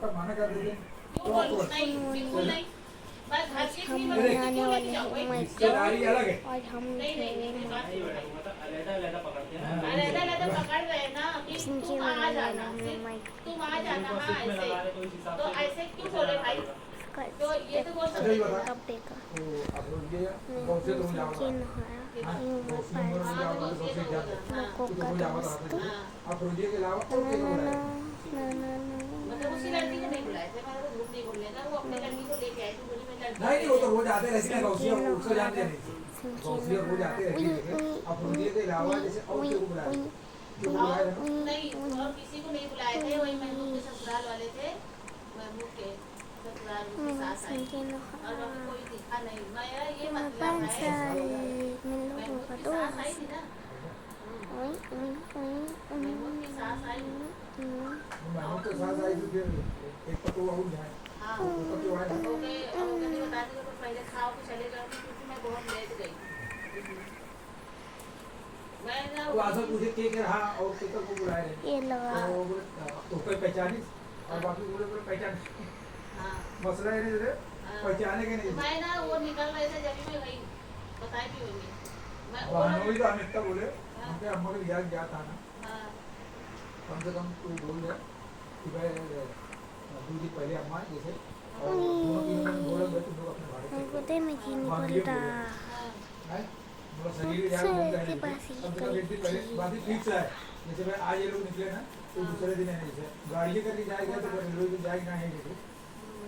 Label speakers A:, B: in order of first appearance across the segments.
A: आपका माना कर देते
B: क्यों बोलूं? नहीं, बिल्कुल नहीं। बस घर के
C: हम
B: चीज
C: बनाने
B: क्यों
C: वाले
B: लेके जाओ?
C: हैं
A: रिश्तेदारी अलग है।
C: और हम
B: नहीं नहीं
C: थे
B: मेरी बात नहीं बनाई।
D: अलग-अलग पकड़ते हैं ना।
B: अलग-अलग पकड़ रहे हैं ना कि
C: सिंची
B: तुम आ
C: बनाने
B: जाना,
C: वाले
B: सिर्फ
C: माइक
B: तुम आ जाना।
D: उनको
B: हाँ
D: सिर्फ में लगा रहे तो इस
B: ऐसे
D: हिसाब
B: तो
D: से
B: ऐसे क्यों बोले भाई? तो ये तो बोल
A: अच्छा
B: सकते
A: ये
B: थे
A: बता
B: ना।
C: कपड़े का
A: तो अब ये
C: मैं
A: गौसे तो हो जाओगा
C: सिंची नहाया
A: हाँ
C: यूं मैं
A: गौसे में
C: पास
A: हो जाओगा तो
B: ये
A: गौसे
B: तो
A: क्या
B: होगा, हाँ।
C: लोगों
A: तो
C: का
A: हो जाओगा
C: दोस्त
A: तो
B: हाँ।
A: आप रोजिए के अलावा और क्या हो रहा है
B: मतलब उसी लड़की को नहीं बुलाए थे, मैं तो झूठ नहीं बोल रही था। वो अपनी लड़की को लेके आई थी, बोली मैं लड़की
A: नहीं वो तो रोज आते रहते हैं गौसिया उसको जानते नहीं गौसिया रोज आते रहते हैं आप रोजिए के अलावा जैसे और क्यों बुलाए क्यों बुलाए ना
B: नहीं और किसी को नहीं बुलाए थे। वही महमूद के ससुराल वाले थे, महमूद के ससुराल की सास आई और बाकी कोई दिखा नहीं। मेरा ये मतलब है महमूद की सास आई थी ना, महमूद की सास आई थी।
A: मैं तो साथ आई थी फिर एक तो और जाए
B: हाँ
A: तो क्यों आया
B: ओके अब वो नहीं बता दी तो पहले खाओ कि चले जाओ क्योंकि मैं बहुत लेट गई। मैं ना
A: वो आसर पूछे के रहा और के को बुलाए रहे
C: ये लगा
A: तो कोई पहचानी और बाकी बोले बोले पहचान
B: हाँ
A: मसला है नहीं पहचाने के
B: तो
A: नहीं
B: मैं ना वो निकल रहे थे जब मैं गई बताई भी होंगी मैं
A: बहनों तो हम इतना बोले हमके अम्मा के याद गया था ना
B: हाँ
A: कम से कम तू बोल रहा कि भाई 2 दिन पहले अम्मा जैसे और दोनों तीनों दिन बोले गए तुम लोग अपने भाड़े
C: हमको
A: से
C: दे में की निकलता
B: हाँ
A: है बोला शरीर याद बोल रहा है कम से कम 1 दिन पहले बात ही ठीक से है जैसे भाई आज ये लोग निकले ना तो दूसरे दिन है जैसे गाड़ी करके जाएगा तो रेलवे से जाएगी ना है जैसे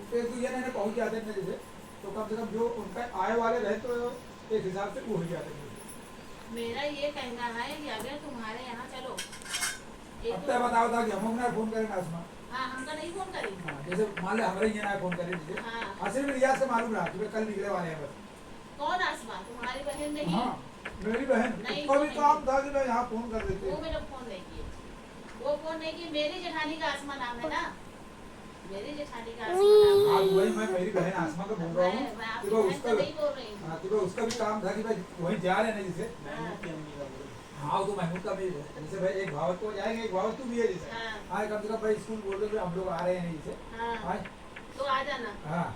A: तो एक दूसरे ने पहुंच जाते हैं जैसे तो कम से कम जो उनका आए वाले रहे तो एक हिसाब से वो हो जाते हैं
B: मेरा ये कहना है कि अगर तुम्हारे यहाँ चलो
A: अब तो बताओ था कि हम अपना फोन करें ना आसमा
B: हाँ हमका नहीं फोन करेंगे
A: हाँ, जैसे मान ले हमारे यहाँ ना फोन करें जैसे
B: हाँ
A: असली में रियाज से मालूम रहा कि कल निकले वाले हैं बस
B: कौन आसमा तुम्हारी बहन नहीं
A: हाँ मेरी बहन
B: नहीं,
A: उसका भी
B: नहीं।
A: काम था कि मैं यहाँ फोन कर देते
B: वो मेरा फोन नहीं किए वो फोन नहीं किए मेरी जेठानी का आसमा नाम है ना मेरी जेठानी का आसमा नाम
A: हाँ वही मैं मेरी बहन आसमा का बोल रहा हूँ
B: मैं
A: कि
B: आपकी
A: वो
B: बहन
A: उसका
B: का नहीं बोल रही हूँ
A: हाँ कि वो उसका भी काम था कि भाई वहीं जा रहे हैं ना जैसे
D: महमूद की अम्मी का बोल
A: हाँ वो तो महमूद का भी है जैसे भाई एक भावत को जाएंगे एक भावत तू भी है जैसे
B: हाँ
A: हाँ कम से कम भाई स्कूल बोल रहे हम लोग आ रहे हैं जैसे
B: हाँ
A: हाँ
B: तो आ जाना
A: हाँ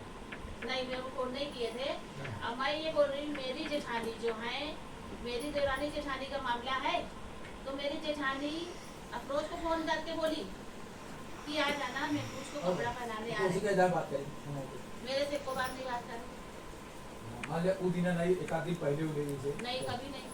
B: नहीं मेरे को फोन नहीं किए थे। अब मैं ये बोल रही हूँ मेरी जेठानी जो है मेरी देवरानी जेठानी का मामला है तो मेरी जेठानी अफरोज को फोन करके बोली कि आ जाना मैं उसको कपड़ा पहनाने आ
A: उसी
B: रही
A: के इधर बात करें
B: मेरे से को बात नहीं बात कर
A: मान लिया वो दिन नहीं एक आध दिन पहले हुए जैसे
B: नहीं कभी नहीं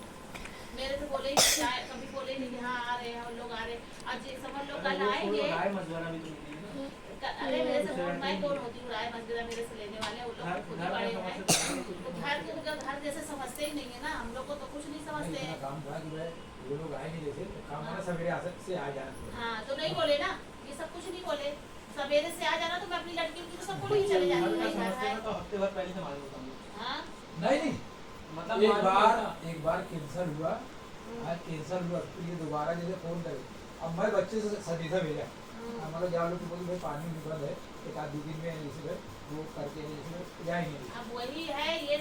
B: मेरे से बोले ही नहीं, कभी बोले नहीं कि हाँ आ रहे हैं हम लोग आ रहे हैं। आज ये समझ लो कल आएंगे
D: राय मशवरा भी तो मिली है
B: अरे मेरे से फोन मैं कौन होती हूँ राय मस्जिदा मेरे से लेने वाले वो लोग खुद ही बड़े हैं तो घर के उनका घर जैसे समझते ही नहीं है ना हम लोग को तो कुछ नहीं समझते
A: इतना
B: हैं।
A: काम था कि भाई ये लोग आएंगे जैसे तो काम वाला सवेरे आ से आ जाना
B: हाँ तो नहीं बोले ना ये सब कुछ नहीं बोले सवेरे से आ जाना तो मैं अपनी लड़की की तो सब बोले चले जाती
D: हल्का
B: नहीं
D: समझते
B: है
D: हैं तो हफ्ते भर पहले से मालूम होता हम लोग
B: हाँ
A: नहीं
D: मतलब
A: नहीं एक बार कैंसर हुआ आज कैंसर हुआ तो ये दोबारा जैसे फोन करे अब मैं बच्चे से संदेशा भेजा हमारा क्या लोग बोले भाई पानी निकल है एक आध 2 दिन में जैसे वो करके जैसे जाएंगे
B: अब वही है ये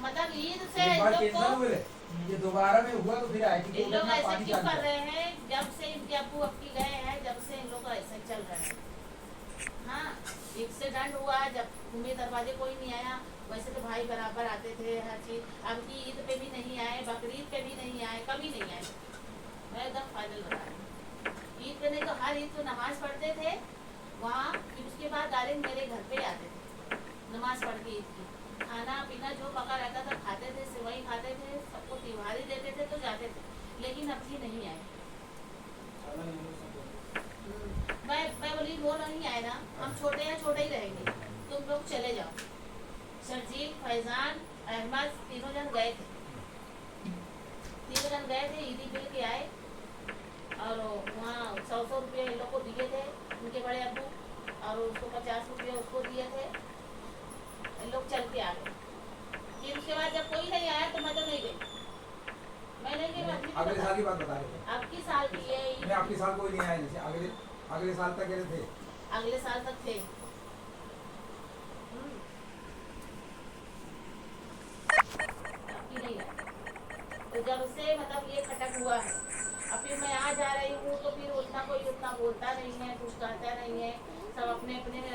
B: मतलब ईद से
A: एक बार
B: इन लोग
A: कैंसर
B: को
A: हुए ये दोबारा में हुआ तो फिर आएगी
B: इन लोग ऐसे क्यों कर रहे हैं जब से इनके अब्बू अब्बी गए हैं जब से इन लोग का ऐसा चल रहा है। हाँ एक्सीडेंट हुआ जब घूमे दरवाजे कोई नहीं आया वैसे तो भाई बराबर आते थे हर चीज अब की ईद पे भी नहीं आए बकरीद पे भी नहीं आए कभी नहीं आए मैं एकदम फाइनल बता रही हूँ। ईद पे नहीं तो हर ईद को नमाज पढ़ते थे वहाँ फिर उसके बाद डायरेक्ट मेरे घर पे आते थे नमाज पढ़ के ईद की खाना पीना जो पका रहता था खाते थे सेवई खाते थे सबको तिवारी देते थे तो जाते थे लेकिन अब की नहीं आए। मैं बोली वो नहीं आए ना हम छोटे हैं छोटे ही रहेंगे तुम लोग चले जाओ। सरजील फैजान अहमद तीनों जन गए थे ईदी मिल के आए और वहाँ 100 रुपये इन लोग को दिए थे उनके बड़े अब्बू और उसको 50 रुपये उसको दिए थे इन लोग चल के आ गए। फिर उसके बाद जब कोई नहीं आया तो मैं तो नहीं गई मैं नहीं गई
A: अगले साल की बात बता रहे थे
B: अब की साल की है
A: नहीं आपके साल कोई नहीं आया जैसे अगले साल तक गए थे
B: अगले साल तक थे। नहीं आए तो जब से मतलब ये खटक हुआ है अब फिर मैं आ जा रही हूँ तो फिर उतना कोई उतना बोलता नहीं है कुछ कहता नहीं है सब अपने अपने में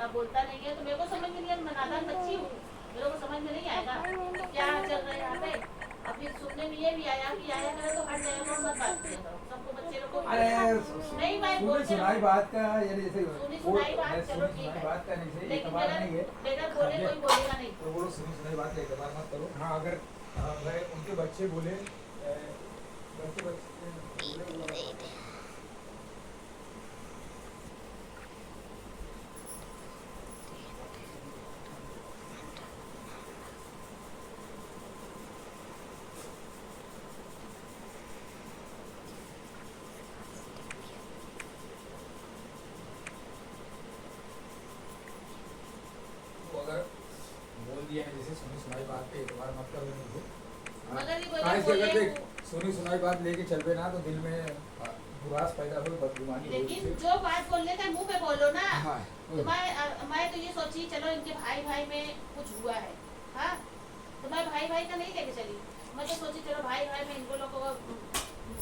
B: लड़का बोलता नहीं है, तो मेरे को समझ में नहीं, मैं नादान बच्ची हूँ, मेरे को समझ में नहीं आएगा कि क्या चल रहा है यहाँ पे। अब फिर सुनने में ये भी आया कि आया करे तो हट जाएगा, मत बात किया करो, सबको बच्चे लोग को
A: अरे
B: नहीं भाई
A: सुनी
B: बोलते
A: सुनाई बात का यार जैसे
B: सुनी सुनाई बात चलो
A: सुनी
B: ठीक
A: सुनाई
B: है,
A: बात का नहीं सही
B: लेकिन
A: एतबार नहीं है।
B: बेटा बोले कोई बोलेगा नहीं।
A: तो बोलो सुनी सुनाई बात का एतबार मत करो। हाँ अगर भाई उनके बच्चे बोले तो अगर बोल दिया है जैसे सुनी सुनाई बात पे एतबार मत करो नहीं तो
B: मगर ये
A: काहे से अगर
B: बोले
A: देख सुनी सुनाई बात लेके चलबे ना तो दिल में बुरास पैदा हो, बदगुमानी हो।
B: लेकिन जो बात बोलने का मुंह पे बोलो ना।
A: हाँ
B: तो मैं तो ये सोची चलो इनके भाई भाई में कुछ हुआ है, हाँ तो मैं भाई भाई का नहीं लेके चली, मैं तो सोची चलो भाई भाई में इनको लोगों को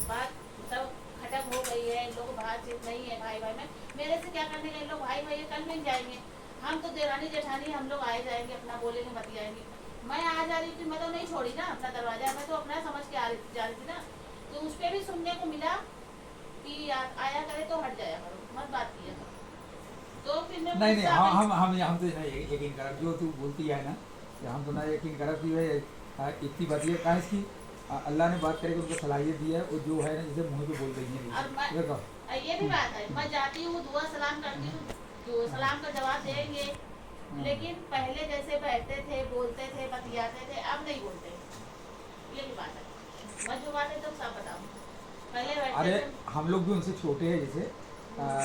B: बात मतलब खटक हो गई है, इन लोगों को बातचीत नहीं है भाई भाई में, मेरे से क्या करने का, इन लोग भाई भाई कल मिल जाएंगे, हम तो देरानी जेठानी हम लोग आए जाएंगे, अपना बोलेंगे बतियाएंगे। मैं आ जा रही थी, मैं तो नहीं छोड़ी ना अपना दरवाजा, मैं तो अपना समझ के जा रही थी ना, तो उस पर भी सुनने को मिला कि आया करे तो हट जाया करो, मत बात किया करो। तो फिर मैं
A: नहीं नहीं
B: गुस्सा
A: हम तो नहीं यकीन करब जो तू बोलती है ना कि हम तो ना यकीन करब कि भाई इतनी बात ये कहा इसकी अल्लाह ने बात करके उनको सलाहियत दी है, वो जो है ना जैसे मुंह पे बोल रही
B: और मैं
A: है देखो
B: ये भी बात है, मैं जाती हूँ दुआ सलाम करती हूँ, तो सलाम का जवाब देंगे, लेकिन पहले जैसे बैठते थे, बोलते थे, बतियाते थे, अब नहीं बोलते, ये भी बात है। मैं जो बात है तो सब बताऊँ, पहले बैठते
A: अरे
B: थे।
A: हम लोग भी उनसे छोटे हैं जैसे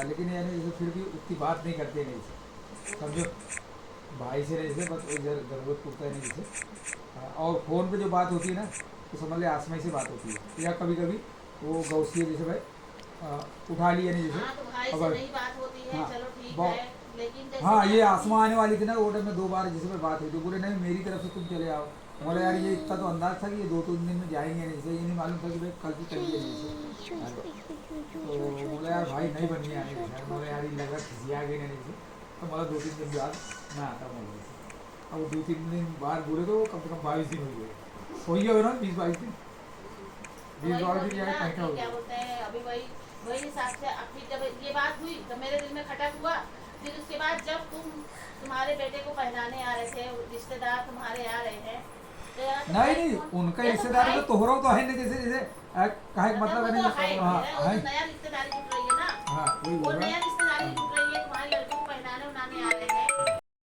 A: लेकिन यानी जैसे फिर भी उतनी बात नहीं करते नहीं से समझो भाई से जैसे बस ज़रूरत पड़ता है नहीं जैसे और फ़ोन पे जो बात होती है ना तो समझ ले आसमाई से बात होती है, या कभी कभी वो गौसी जैसे भाई उठा लिया नहीं जैसे
B: हाँ तो भाई से
A: अगर
B: नहीं बात होती है,
A: हाँ,
B: चलो ठीक
A: बहुत-
B: है, लेकिन जैसे
A: हाँ ये
B: बात-
A: आसमां आने वाली थी ना वो टाइम में 2 बार जैसे में बात हुई तो बोले नहीं मेरी तरफ से तुम चले आओ, बोले यार ये इतना तो अंदाज था कि ये 2-3 दिन में जाएंगे नहीं से, ये नहीं मालूम था कि भाई कल की चलिए नहीं से तो बोला यार भाई नहीं बन गया नहीं यार, बोले यार ये लग रहा खिसिया गए नहीं से, तो मतलब 2-3 दिन बाद मैं आता हूँ बोले से। अब 2-3 दिन बाद बोले तो कम से कम 22 दिन हो गए, हो ही गए ना 20-22 दिन, 20-22
B: वही
A: दिन
B: बोली
A: जाए
B: ना
A: पैसा हो
B: कि क्या
A: गया।
B: बोलते हैं, अभी वही हिसाब से अब फिर जब ये बात हुई तो मेरे दिल में खटक हुआ, फिर उसके बाद जब तुम्हारे बेटे को पहनाने आ रहे थे, रिश्तेदार तुम्हारे आ रहे हैं, तो यार तो
A: नहीं
B: भाई
A: नहीं
B: कौन-
A: उनका
B: देखो
A: रिश्तेदार
B: भाई-
A: तो तोहरा तो है नहीं जैसे जैसे कहे
B: मतलब
A: मतलब
B: वो
A: नहीं
B: तो है,
A: हाँ
B: वो
A: है
B: तो नया रिश्तेदारी जुट रही है ना,
A: हाँ वही
B: वो
A: बोल रहा
B: नया